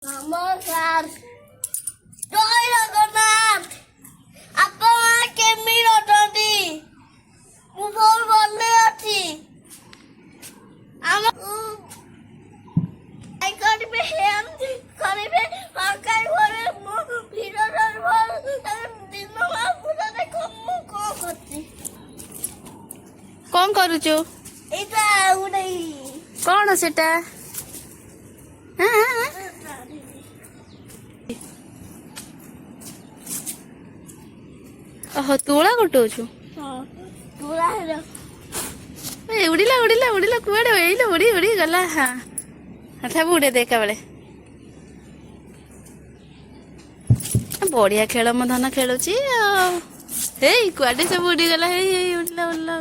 नमस्कार जय जगन्नाथ आपण केमी अटंती मु बहुत भले अछि हम आई करबे हम करबे काकाई घरे मु वीडियो सर्वर दिन मा पूरा देखो मु को करती कौन करूचु एटा उडई कौन सेटा हाँ ओहो तुला गोटोछु पूरा है ए उड़ीला उड़ीला उड़ीला कुआडे एइलो उड़ी उड़ी गला हां अच्छा उड़े देखा बेले बढ़िया खेल मो धन खेलुची हे कुआडे सब उड़ी गला हे उड़ीला उड़ीला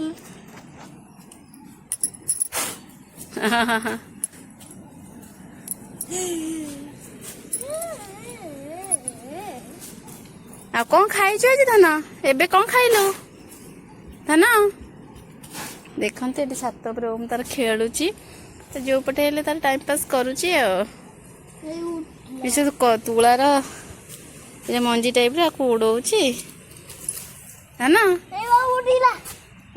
आ कौन खाइछ आज धन एबे कौन खाइलु धन देखते ये छात पर ओम तार खेलुची तो जो पटे हेले तार टाइम पास करुची विशेष तुलार ये मंजी टाइप रे को उड़ौची है ना उड़ीला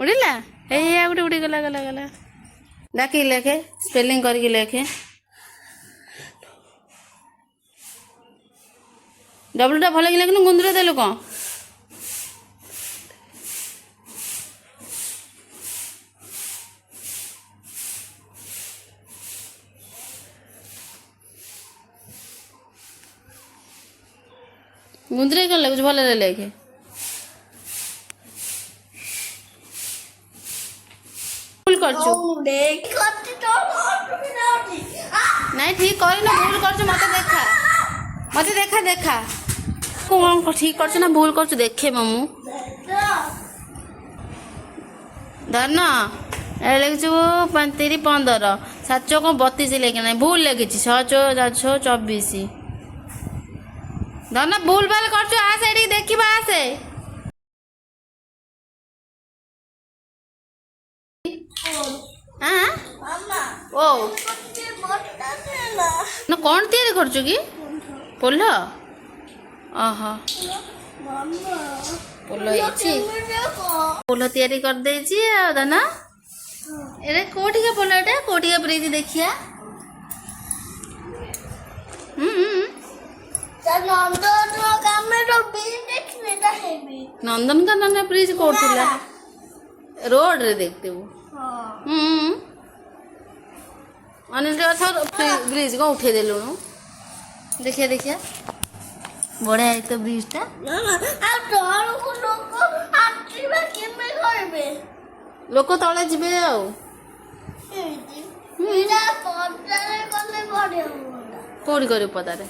उड़ीला हे गोटे उड़ी गला गला गला डाकी लेखे स्पेलिंग करके लेखे डबलटा भल कि लेकिन गुंदुर देलु कौन गुंदुरे कौन लगुच भल लेखे भूल करछु नहीं ठीक कर ना भूल करछु मते देखा देखा कौन ठीक करछु ना भूल करछु देखे मम्मू धन ए लिखछु 35 15 7 चौक 32 लेके नहीं भूल लिखिछि 6 चौ 24 धन भूल भाल करछु आसे एडी देखिबा आसे हाँ ओ ना कौन तैयारी करछु की पोल ओहो पोल होइछि पोल तैयारी कर देछि आ दाना एरे कोठी के पोल एटा कोठी के ब्रिज देखिया नंदनकानन ब्रिज कोठिला रोड रे देखते वो अनिल ब्रिज को उठे देलु देखिया देखिया बढ़िया है तो ब्रिज टा लोक तले जीवे आ कोड़ी करे पदारे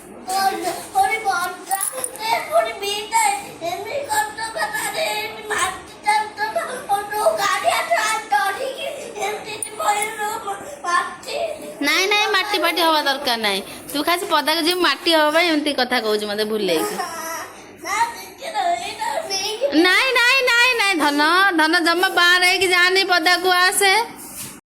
नाई नाई माटी पाटी हवा दरकार नाई तू खासी पदा के जी माटी हवा एमती कथा कहूँ मत भूल नाई नाई नाई नाई धन धन जमा बाहर है कि जानी पदा को आसे